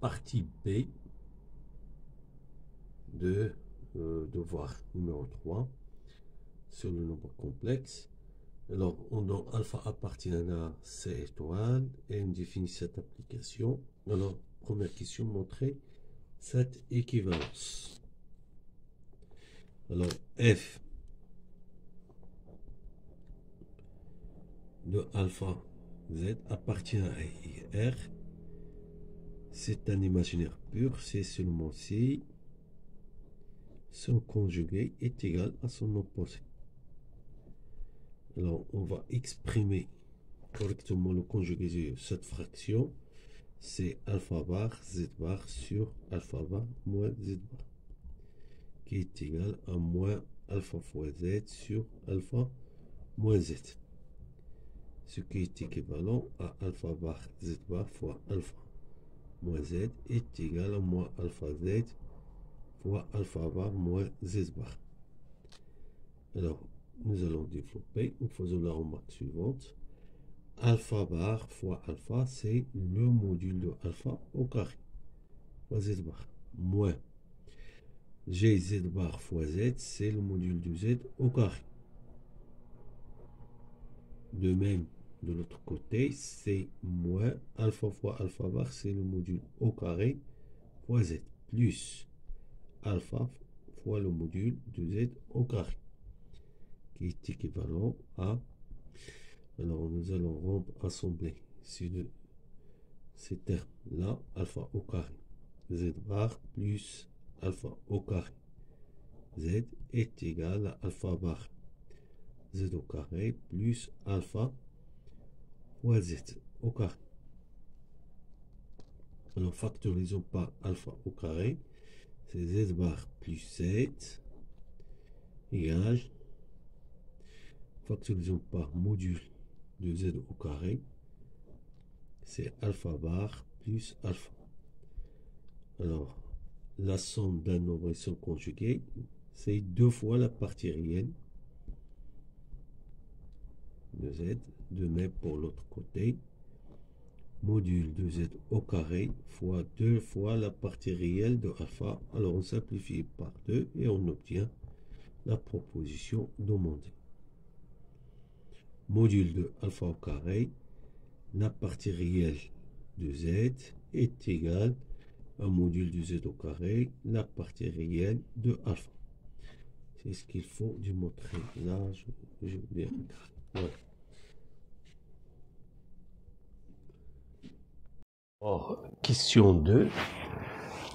partie B de devoir numéro 3 sur le nombre complexe. Alors, dont alpha appartient à C étoile et on définit cette application. Alors, première question, montrer cette équivalence. Alors, f de alpha z appartient à R. C'est un imaginaire pur, c'est seulement si son conjugué est égal à son opposé. Alors, on va exprimer correctement le conjugué de cette fraction. C'est alpha bar z bar sur alpha bar moins z bar, qui est égal à moins alpha fois z sur alpha moins z. Ce qui est équivalent à alpha bar z bar fois alpha moins z est égal à moins alpha z fois alpha bar moins z bar. Alors, nous allons développer en faisant la remarque suivante. Alpha bar fois alpha, c'est le module de alpha au carré, fois z bar, moins gz bar fois z, c'est le module de z au carré. De même, de l'autre côté, c'est moins alpha fois alpha bar, c'est le module au carré fois z, plus alpha fois le module de z au carré, qui est équivalent à... Alors, nous allons assembler ces termes-là, alpha au carré, z bar plus alpha au carré, z est égal à alpha bar z au carré plus alpha fois z au carré. Alors, factorisons par alpha au carré, c'est z bar plus z égale, factorisons par module de z au carré, c'est alpha bar plus alpha. Alors, la somme d'un nombre et son conjugué, c'est 2 fois la partie réelle de z. De même pour l'autre côté, module de z au carré fois 2 fois la partie réelle de alpha. Alors, on simplifie par 2 et on obtient la proposition demandée. Module de alpha au carré, la partie réelle de z est égale à module de z au carré, la partie réelle de alpha. C'est ce qu'il faut démontrer. Là, je vais regarder. Voilà. Or, question 2.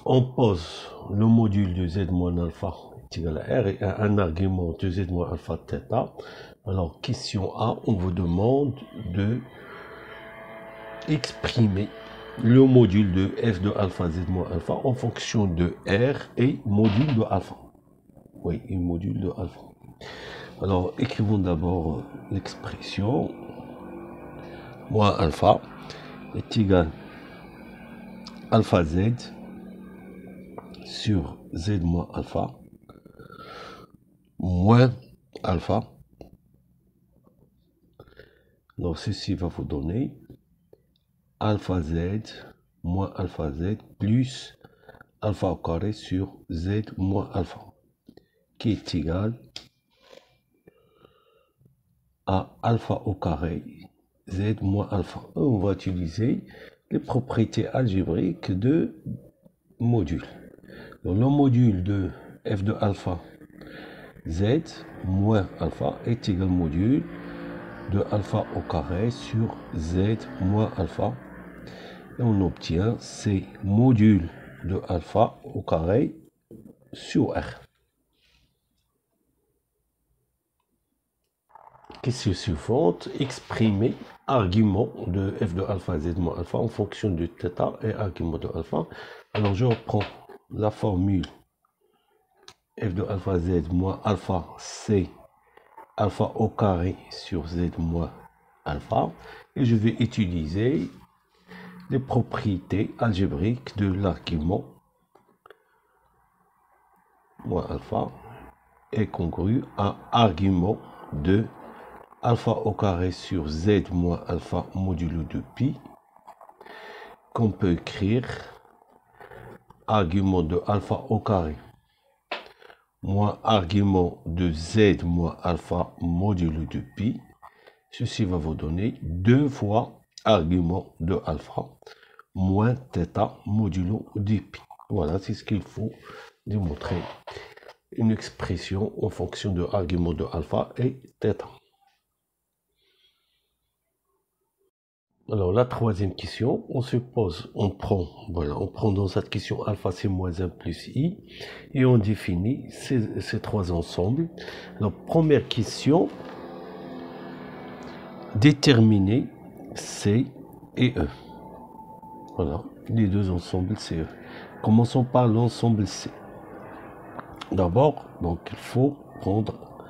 On pose le module de z moins alpha est égal à r et un argument de z moins alpha θ. Alors, question A, on vous demande de exprimer le module de f de alpha z moins alpha en fonction de r et module de alpha. Oui, et module de alpha. Alors, écrivons d'abord l'expression moins alpha est égal alpha z sur z moins alpha moins alpha. Donc, ceci va vous donner alpha z moins alpha z plus alpha au carré sur z moins alpha, qui est égal à alpha au carré z moins alpha. On va utiliser les propriétés algébriques de module. Donc, le module de f de alpha z moins alpha est égal au module de alpha au carré sur z moins alpha. Et on obtient c module de alpha au carré sur r. Question suivante, exprimer argument de f de alpha z moins alpha en fonction de θ et argument de alpha. Alors je reprends la formule f de alpha z moins alpha, c'est alpha au carré sur z moins alpha, et je vais utiliser les propriétés algébriques de l'argument moins alpha est congru à argument de alpha au carré sur z moins alpha modulo de pi, qu'on peut écrire argument de alpha au carré moins argument de z moins alpha modulo de pi, ceci va vous donner 2 fois argument de alpha moins θ modulo de pi. Voilà, c'est ce qu'il faut démontrer. Une expression en fonction de argument de alpha et θ. Alors, la troisième question, on suppose, on prend dans cette question alpha c'est moins 1 plus i, et on définit ces trois ensembles. Alors, première question, déterminer C et E. Voilà, les deux ensembles C et E. Commençons par l'ensemble C. D'abord, donc, il faut prendre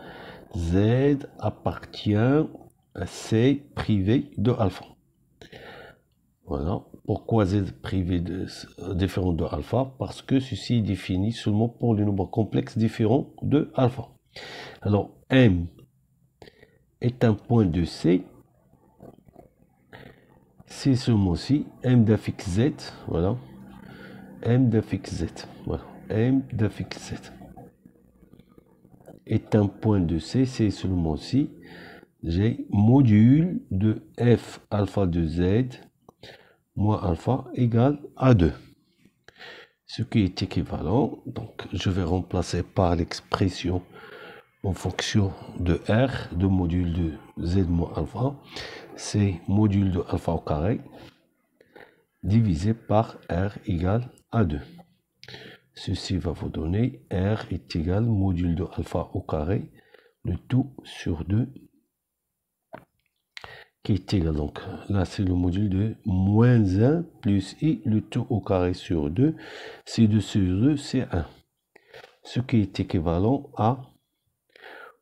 Z appartient à C privé de alpha. Voilà. Pourquoi Z privé différent de alpha? Parce que ceci est défini seulement pour les nombres complexes différents de alpha. Alors, M est un point de C. C'est seulement si M d'affixe Z. Voilà. M d'affixe Z. Voilà. M d'affixe Z est un point de C. C'est seulement si j'ai module de F alpha de Z moins alpha égale à 2. Ce qui est équivalent, donc je vais remplacer par l'expression en fonction de R, de module de Z moins alpha, c'est module de alpha au carré, divisé par R égale à 2. Ceci va vous donner R est égal module de alpha au carré, le tout sur 2, qui est égal, donc là c'est le module de moins 1 plus i, le tout au carré sur 2, c'est 2 sur 2, c'est 1. Ce qui est équivalent à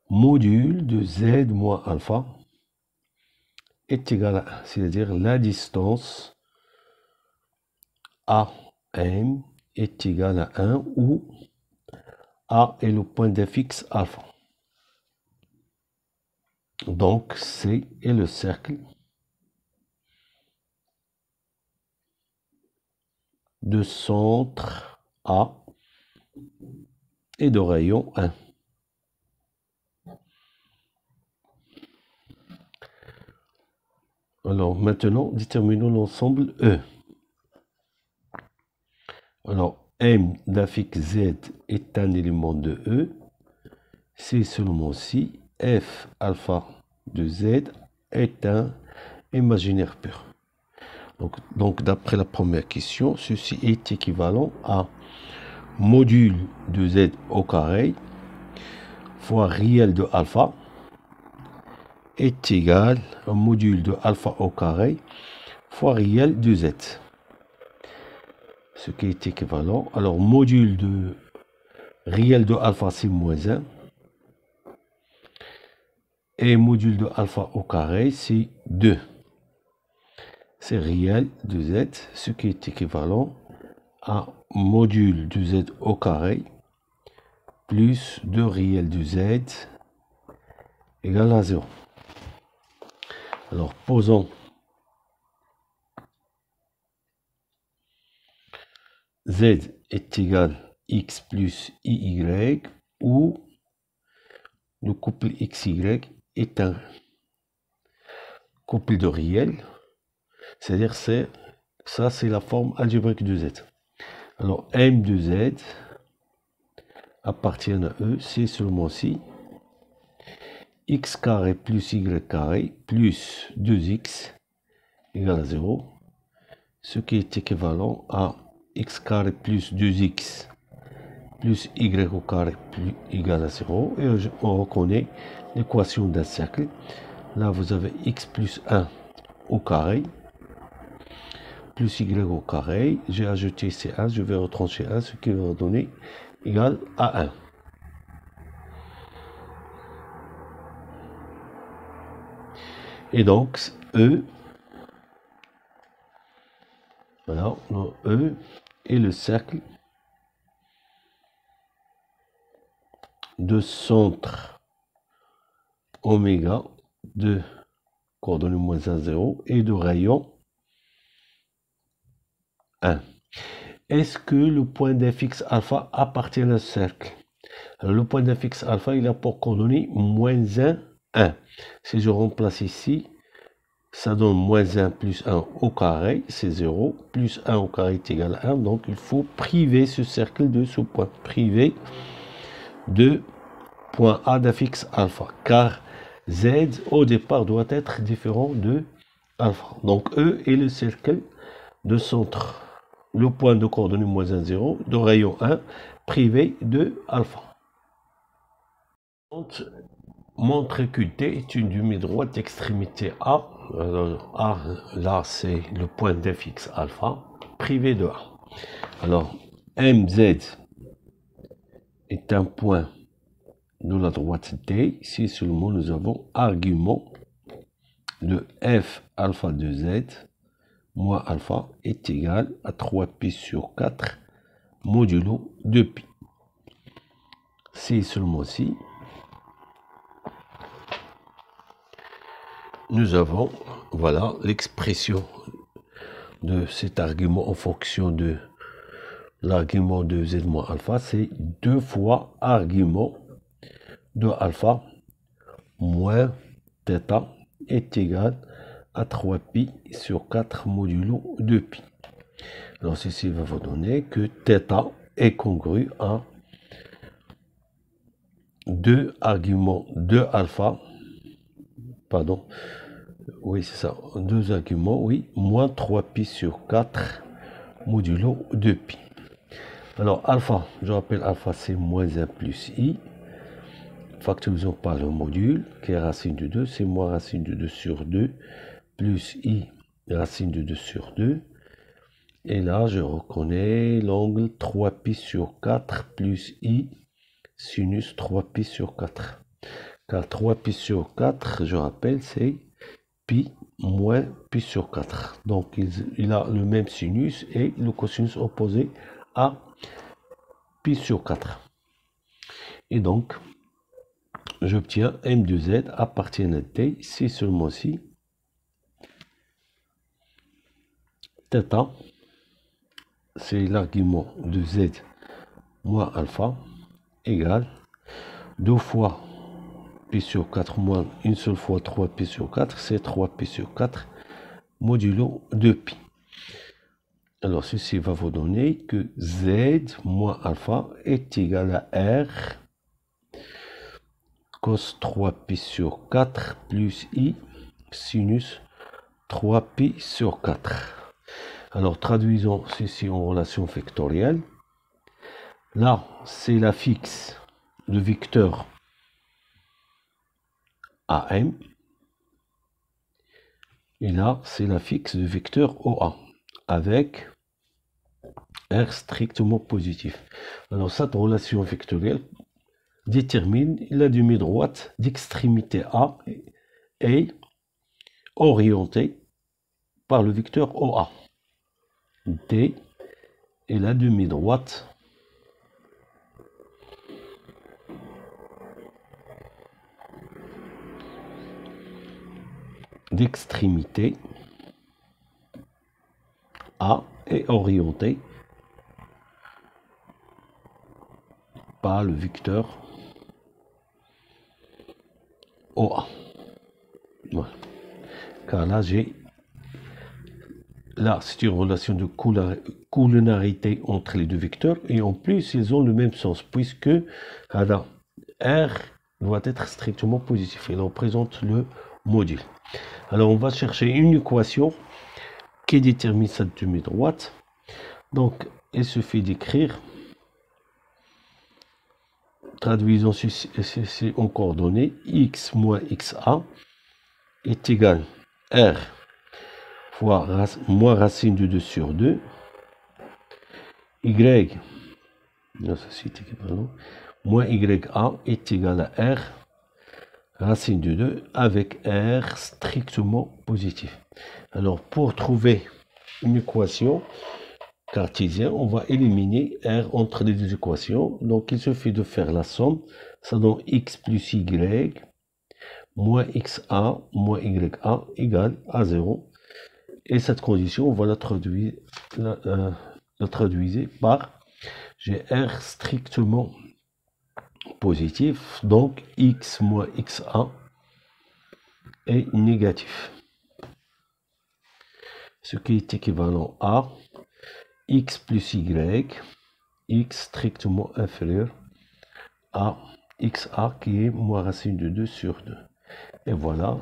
module de Z moins alpha est égal à 1, c'est-à-dire la distance AM est égale à 1 où A est le point d'infixe alpha. Donc C est le cercle de centre A et de rayon 1. Alors maintenant, déterminons l'ensemble E. Alors M d'affixe Z est un élément de E. C'est seulement si F alpha de Z est un imaginaire pur. Donc d'après la première question, ceci est équivalent à module de Z au carré fois réel de alpha est égal à module de alpha au carré fois réel de Z. Ce qui est équivalent. Alors module de réel de alpha c'est moins 1. Et module de alpha au carré c'est 2. C'est réel de Z, ce qui est équivalent à module de Z au carré plus 2 réel de Z égale à 0. Alors posons Z est égal X plus IY où le couple XY est un couple de réel, c'est-à-dire ça c'est la forme algébrique de Z. Alors M de Z appartient à E, c'est seulement si x carré plus y carré plus 2x égale à 0, ce qui est équivalent à x carré plus 2x plus y au carré plus égal à 0, et on reconnaît l'équation d'un cercle. Là vous avez x plus 1 au carré plus y au carré, j'ai ajouté C1, je vais retrancher 1, ce qui va donner égal à 1. Et donc E, voilà, E est le cercle de centre oméga de coordonnées moins 1, 0 et de rayon 1. est-ce que le point d'infixe alpha appartient à un cercle? Alors, le point d'infixe alpha, il a pour coordonnée moins 1, 1. Si je remplace ici, ça donne moins 1 plus 1 au carré, c'est 0, plus 1 au carré est égal à 1, donc il faut priver ce cercle de ce point, priver de point A d'infixe alpha, car Z au départ doit être différent de alpha. Donc E est le cercle de centre, le point de coordonnée moins 1, 0, de rayon 1, privé de alpha. Montre que T est une demi-droite d'extrémité A. Alors A, là, c'est le point d'infixe alpha, privé de A. Alors, MZ est un point de la droite D. Si seulement nous avons argument de F alpha de Z, moins alpha est égal à 3pi sur 4 modulo 2pi. Si seulement si nous avons, voilà, l'expression de cet argument en fonction de l'argument de Z moins alpha, c'est 2 fois argument de alpha moins θ est égal à 3pi sur 4 modulo 2pi. Alors ceci va vous donner que θ est congru à 2 arguments de alpha, pardon, oui c'est ça, 2 arguments, oui, moins 3pi sur 4 modulo 2pi. Alors alpha, je rappelle alpha c'est moins 1 plus i, factorisons par le module qui est racine de 2, c'est moins racine de 2 sur 2 plus i racine de 2 sur 2. Et là, je reconnais l'angle 3pi sur 4 plus i sinus 3pi sur 4. Car 3pi sur 4, je rappelle, c'est pi moins pi sur 4. Donc, il a le même sinus et le cosinus opposé à pi sur 4. Et donc, j'obtiens m de z appartient à t, si seulement si θ, c'est l'argument de z moins alpha, égale 2 fois pi sur 4 moins une seule fois 3pi sur 4, c'est 3pi sur 4 modulo 2pi. Alors ceci va vous donner que z moins alpha est égal à r cos 3pi sur 4 plus i sinus 3pi sur 4. Alors traduisons ceci en relation vectorielle. Là, c'est la fixe de vecteur AM. Et là, c'est la fixe de vecteur OA avec R strictement positif. Alors cette relation vectorielle détermine la demi-droite d'extrémité A est orientée par le vecteur OA. D est la demi-droite d'extrémité A est orientée par le vecteur OA. Voilà. Car là, c'est une relation de collinarité entre les deux vecteurs et en plus, ils ont le même sens puisque alors, R doit être strictement positif. Il représente le module. Alors, on va chercher une équation qui détermine cette demi-droite. Donc, il suffit d'écrire, traduisons ceci en coordonnées, x moins xa est égal à R fois moins racine de 2 sur 2, y, non, ceci est écrit, pardon, moins ya est égal à R racine de 2 avec R strictement positif. Alors, pour trouver une équation cartésienne, on va éliminer R entre les deux équations. Donc, il suffit de faire la somme. Ça donne x plus y moins xa moins ya égale à 0. Et cette condition, on va la traduire le traduisez par, j'ai R strictement positif, donc x moins xa est négatif. Ce qui est équivalent à x plus y, x strictement inférieur à xa qui est moins racine de 2 sur 2. Et voilà,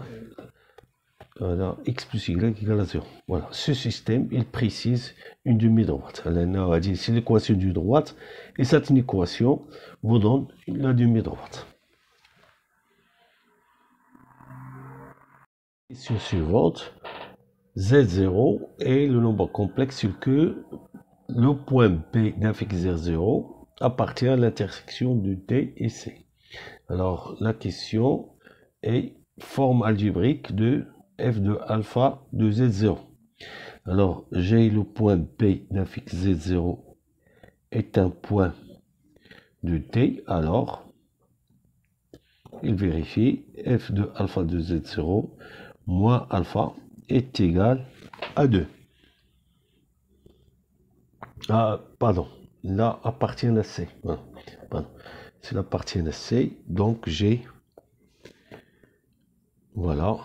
x plus y égale à 0. Voilà, ce système, il précise une demi-droite. On a dit c'est l'équation d'une droite, et cette équation vous donne la demi-droite. Question suivante. Z0 est le nombre complexe sur que le point B d'un fixe Z0 appartient à l'intersection de D et C. Alors, la question est forme algébrique de f de alpha de Z0. Alors, j'ai le point B d'un fixe Z0 est un point de D. Alors, il vérifie f de alpha de Z0 moins alpha est égal à 2. Ah, pardon, là appartient à C. Pardon. Cela appartient à C, donc j'ai, voilà,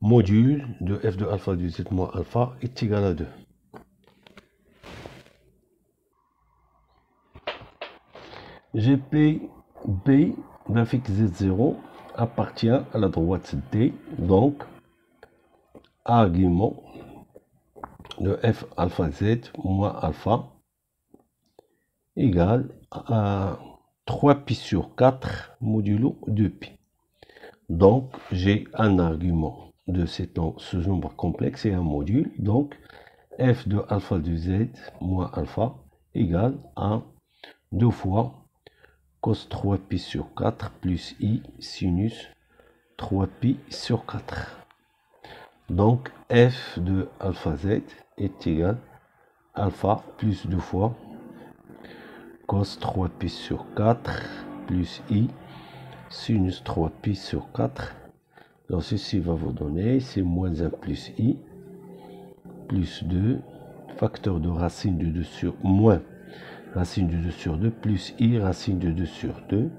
module de f de alpha de z moins alpha est égal à 2. GP B d'un fixe Z0 appartient à la droite D, donc argument de f alpha z moins alpha égale à 3π sur 4 modulo 2π. Donc, j'ai un argument de ce nombre complexe et un module. Donc, f de alpha de z moins alpha égale à 2 fois cos 3π sur 4 plus i sinus 3π sur 4. Donc, f de alpha z est égal à alpha plus 2 fois cos 3π sur 4 plus i sinus 3π sur 4. Donc ceci va vous donner, c'est moins 1 plus i, plus 2, facteur de racine de 2 sur, moins racine de 2 sur 2, plus i racine de 2 sur 2,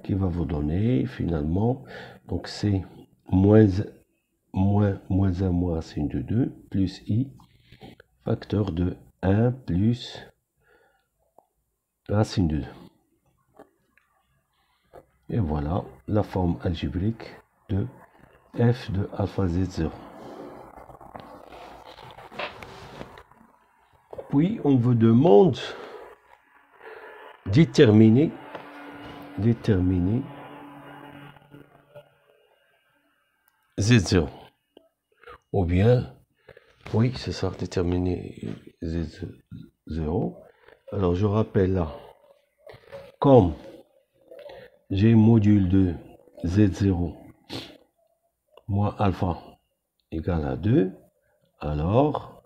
qui va vous donner finalement, donc c'est moins 1 moins racine de 2, plus i, facteur de 1 plus racine de 2. Et voilà la forme algébrique de f de alpha z0. Puis on vous demande déterminer z0. Ou bien, oui, c'est ça, déterminer z0. Alors je rappelle là, comme j'ai module de z0 moins alpha égale à 2, alors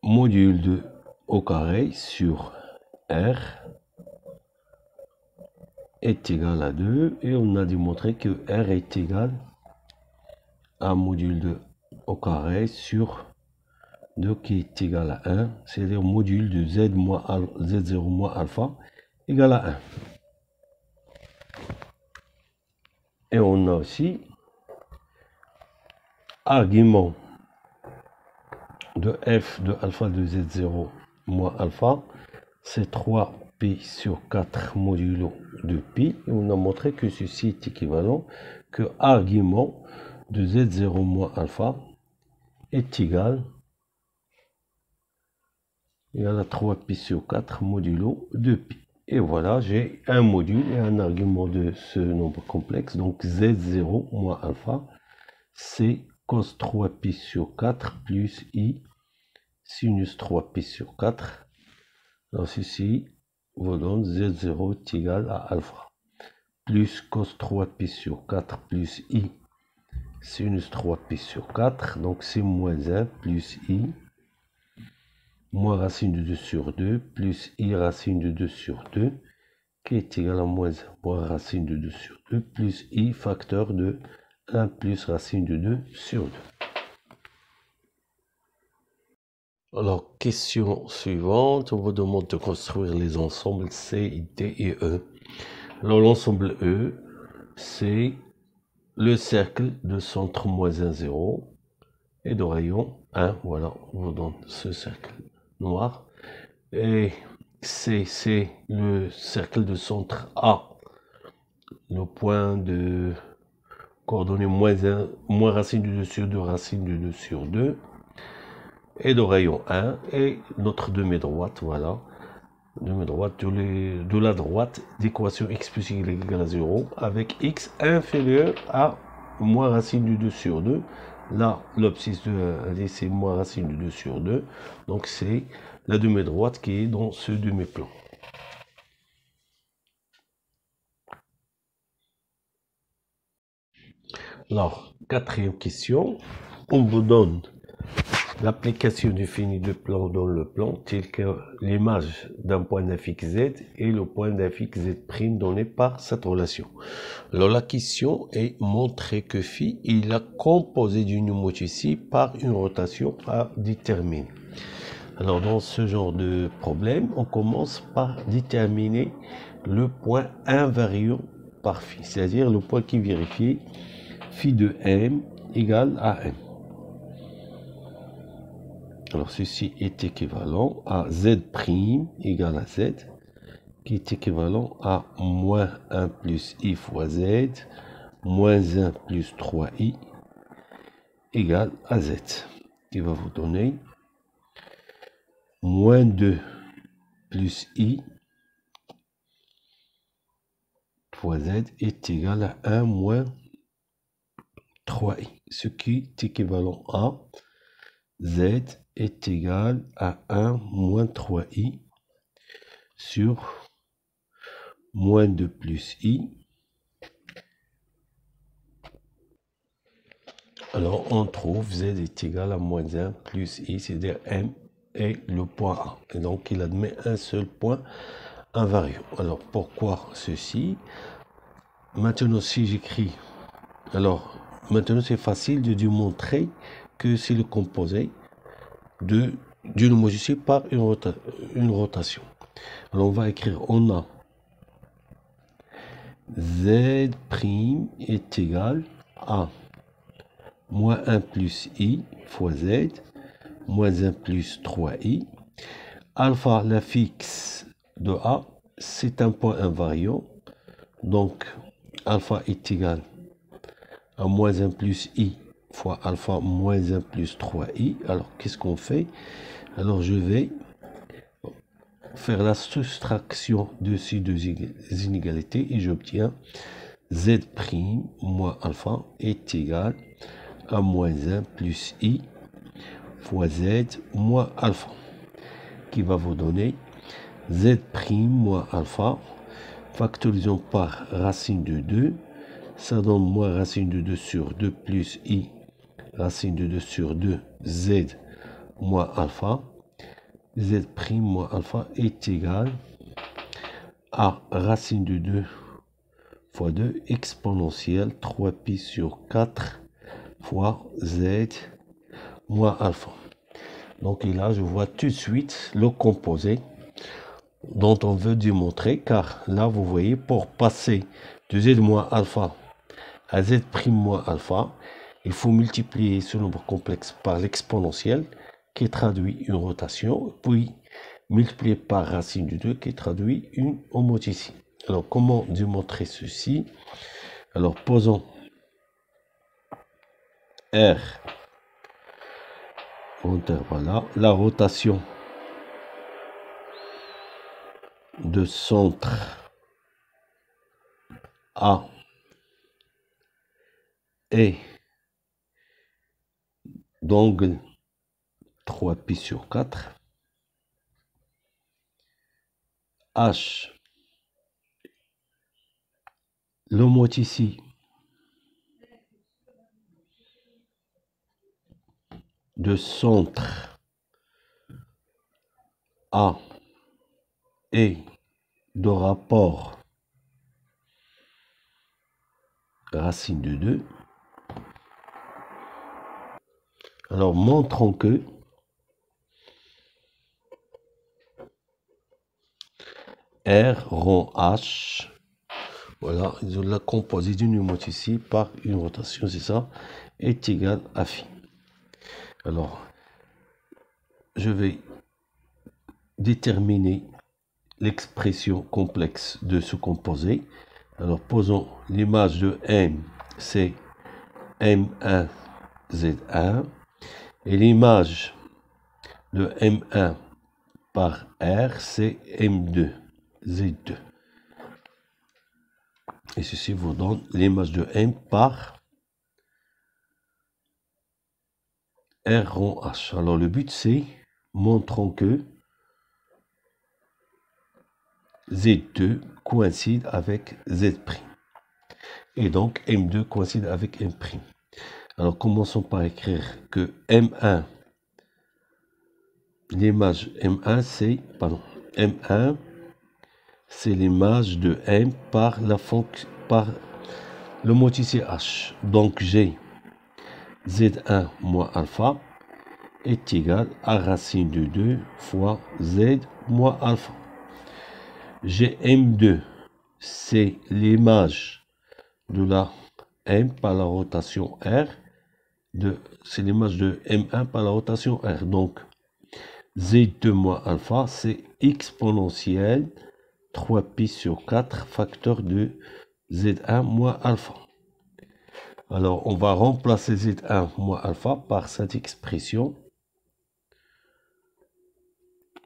module de au carré sur R est égal à 2, et on a démontré que R est égal à module de au carré sur 2 qui est égal à 1, c'est-à-dire module de Z0 moins alpha égal à 1. Et on a aussi argument de f de alpha de z0 moins alpha, c'est 3π sur 4 modulo de pi. Et on a montré que ceci est équivalent, que argument de z0 moins alpha est égal à 3π sur 4 modulo de pi. Et voilà, j'ai un module et un argument de ce nombre complexe. Donc z0 moins alpha, c'est cos 3π sur 4 plus i sinus 3π sur 4. Alors ceci vous donne z0 est égal à alpha plus cos 3π sur 4 plus i sinus 3π sur 4. Donc c'est moins 1 plus i moins racine de 2 sur 2 plus i racine de 2 sur 2 qui est égal à moins 1 moins racine de 2 sur 2 plus i facteur de 1 plus racine de 2 sur 2. Alors, question suivante, on vous demande de construire les ensembles C, D et E. Alors, l'ensemble E, c'est le cercle de centre moins 1, 0 et de rayon 1. Voilà, on vous donne ce cercle noir. Et C, c'est le cercle de centre A, le point de coordonnées moins 1, moins racine du 2 sur 2, racine du 2 sur 2. Et de rayon 1 et notre demi-droite, voilà. Demi-droite de la droite d'équation x plus y égale à 0 avec x inférieur à moins racine du 2 sur 2. Là, l'abscisse de 1, c'est moins racine du 2 sur 2. Donc, c'est la demi-droite qui est dans ce demi-plan. Alors, quatrième question. On vous donne l'application définie de plan dans le plan, tel que l'image d'un point d'un fixe z et le point d'un fixe z' donné par cette relation. Alors la question est montrer que phi est la composée d'une homothétie par une rotation à déterminer. Alors dans ce genre de problème, on commence par déterminer le point invariant par phi, c'est-à-dire le point qui vérifie phi de m égale à m. Alors, ceci est équivalent à z' égale à z, qui est équivalent à moins 1 plus i fois z, moins 1 plus 3i, égale à z, qui va vous donner moins 2 plus i fois z est égal à 1 moins 3i, ce qui est équivalent à z est égal à 1 moins 3i sur moins 2 plus i. Alors, on trouve z est égal à moins 1 plus i, c'est-à-dire m est le point A. Et donc, il admet un seul point invariant. Alors, pourquoi ceci? Maintenant, si j'écris... Alors, maintenant, c'est facile de démontrer que c'est le composé d'une homothétie par une rotation. Alors, on va écrire, on a z' est égal à moins 1 plus i fois z, moins 1 plus 3i. Alpha, la fixe de A, c'est un point invariant. Donc, alpha est égal à moins 1 plus i fois alpha moins 1 plus 3i. Alors, qu'est-ce qu'on fait? Alors, je vais faire la soustraction de ces deux inégalités et j'obtiens z' moins alpha est égal à moins 1 plus i fois z moins alpha, qui va vous donner z' moins alpha, factorisons par racine de 2, ça donne moins racine de 2 sur 2 plus i racine de 2 sur 2 z moins alpha, z' moins alpha est égal à racine de 2 fois 2 exponentielle 3pi sur 4 fois z moins alpha. Donc là, je vois tout de suite le composé dont on veut démontrer, car là, vous voyez, pour passer de z moins alpha à z' moins alpha, il faut multiplier ce nombre complexe par l'exponentielle, qui traduit une rotation, puis multiplier par racine de 2, qui traduit une homothétie. Alors, comment démontrer ceci? Alors, posons R, voilà, la rotation de centre A et d'angle 3pi sur 4, H, l'homothétie de centre A et de rapport racine de 2. Alors, montrons que R rond H. Voilà, ils ont la composée d'une mot ici par une rotation, c'est ça, est égal à phi. Alors, je vais déterminer l'expression complexe de ce composé. Alors, posons l'image de M, c'est M1 Z1, et l'image de M1 par R, c'est M2 Z2. Et ceci vous donne l'image de M par R rond H. Alors le but c'est, montrons que Z2 coïncide avec Z'. Et donc M2 coïncide avec M'. Alors commençons par écrire que M1, l'image M1 c'est, pardon, M1 c'est l'image de M par la fonction, par le moitié H. Donc j'ai Z1 moins alpha est égal à racine de 2 fois Z moins alpha. J'ai M2, c'est l'image de la M par la rotation R, c'est l'image de M1 par la rotation R. Donc, Z2 moins alpha, c'est exponentielle 3pi sur 4 facteur de Z1 moins alpha. Alors, on va remplacer Z1 moins alpha par cette expression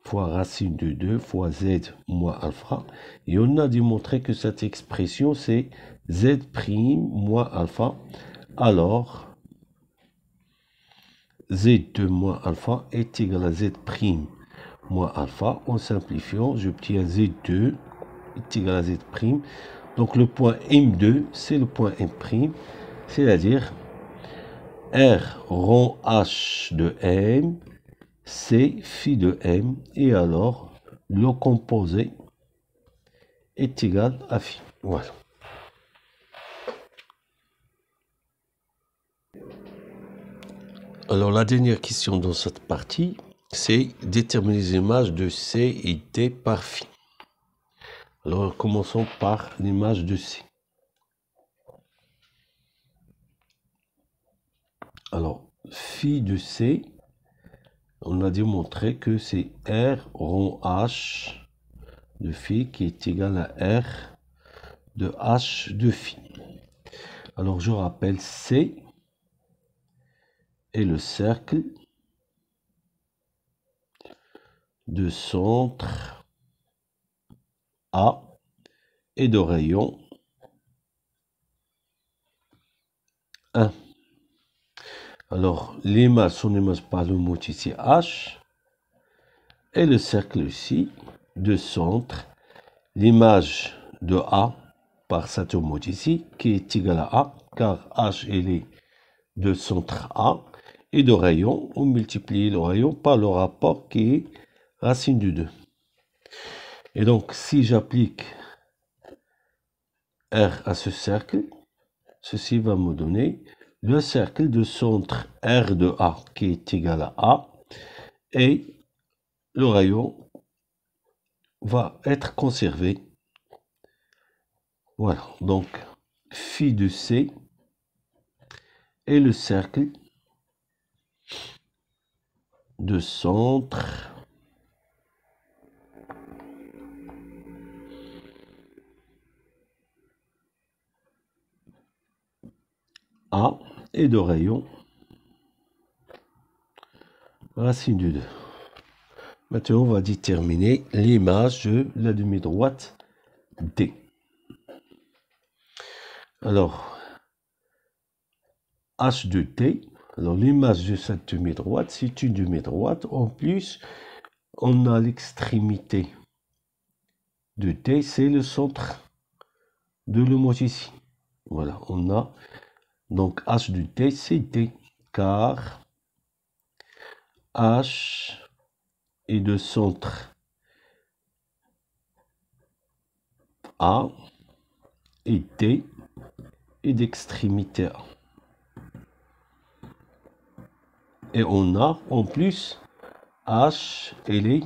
fois racine de 2 fois Z moins alpha. Et on a démontré que cette expression, c'est Z' moins alpha. Alors, Z2 moins alpha est égal à Z' moins alpha. En simplifiant, j'obtiens Z2 est égal à Z'. Donc, le point M2, c'est le point M', c'est-à-dire R rond H de M, c'est phi de M, et alors le composé est égal à phi. Voilà. Alors la dernière question dans cette partie, c'est déterminer les images de C et D par phi. Alors commençons par l'image de C. Alors phi de C, on a démontré que c'est R rond H de phi qui est égal à R de H de phi. Alors je rappelle, C est le cercle de centre A et de rayon 1. Alors l'image, son image par le mot ici H, et le cercle ici de centre, l'image de A par cette mot ici qui est égal à A, car H est de centre A, et de rayon, on multiplie le rayon par le rapport qui est racine de 2. Et donc si j'applique R à ce cercle, ceci va me donner le cercle de centre R de A qui est égal à A, et le rayon va être conservé. Voilà, donc phi de C est le cercle de centre A et de rayon racine de 2. Maintenant, on va déterminer l'image de la demi-droite D. Alors, H de T, alors l'image de cette demi-droite, c'est une demi-droite. En plus, on a l'extrémité de T, c'est le centre de le mot ici. Voilà, on a donc H de T, c'est T, car H est de centre A et T est d'extrémité A. Et on a en plus H, elle est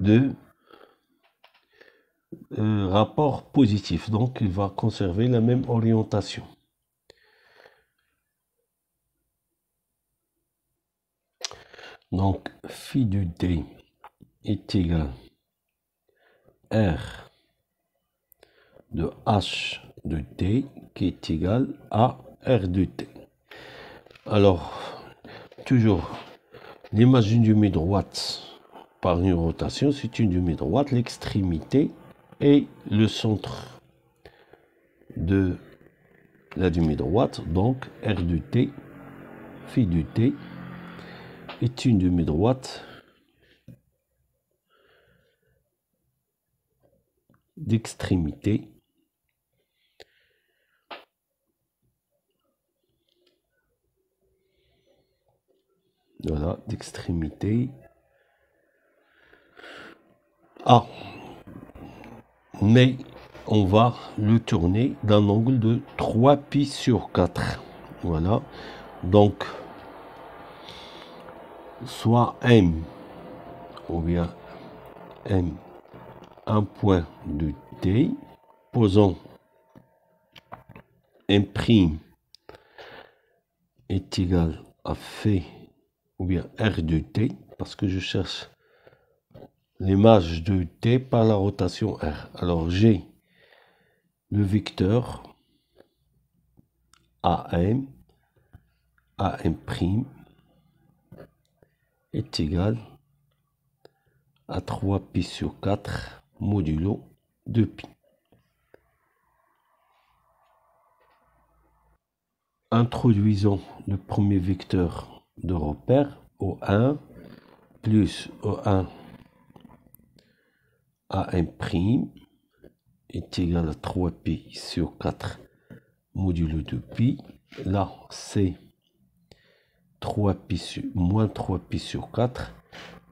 de rapport positif. Donc, il va conserver la même orientation. Donc, phi de t est égal R de H de t qui est égal à R de t. Alors, toujours, l'image d'une demi-droite par une rotation, c'est une demi-droite, l'extrémité et le centre de la demi-droite, donc R de t, phi de t, est une demi-droite d'extrémité voilà, d'extrémité A. Mais on va le tourner d'un angle de 3π sur 4. Voilà. Donc, soit M, ou bien M, un point de T, posons M' est égal à phi, ou bien R de T, parce que je cherche l'image de T par la rotation R. Alors, j'ai le vecteur AM est égal à 3π sur 4 modulo 2π. Introduisons le premier vecteur de repère, O1 plus O1 AM' est égal à 3π sur 4 modulo 2π. Là, c'est 3π sur, moins 3π sur 4.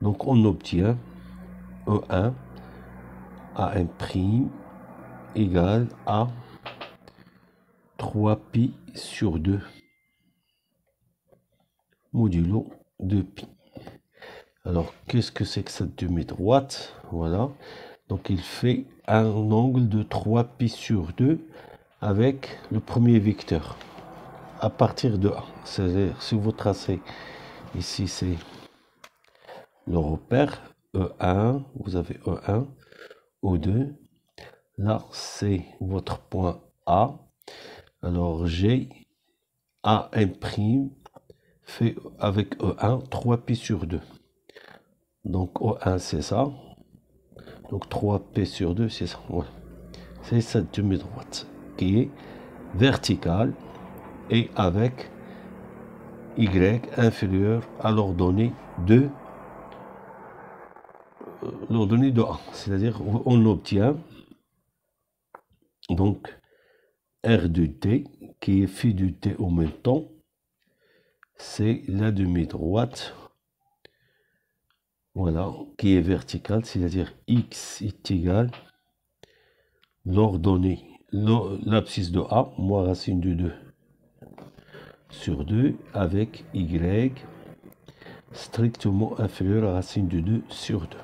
Donc, on obtient E1 AM' égale à 3π sur 2 modulo 2π. Alors, qu'est-ce que c'est que cette demi-droite? Voilà. Donc, il fait un angle de 3π sur 2 avec le premier vecteur à partir de A. C'est-à-dire, si vous tracez ici, c'est le repère E1, vous avez E1, O2. Là, c'est votre point A. Alors, j'ai AM' fait avec E1 3π sur 2. Donc, O1, c'est ça. Donc, 3π sur 2, c'est ça. Ouais. C'est cette demi-droite qui est verticale et avec Y inférieur à l'ordonnée de A. C'est-à-dire, on obtient donc R de T qui est phi de T en même temps. C'est la demi-droite, voilà, qui est verticale, c'est-à-dire X est égal l'ordonnée, l'abscisse de A, moins racine de 2 sur 2, avec Y strictement inférieur à racine de 2 sur 2.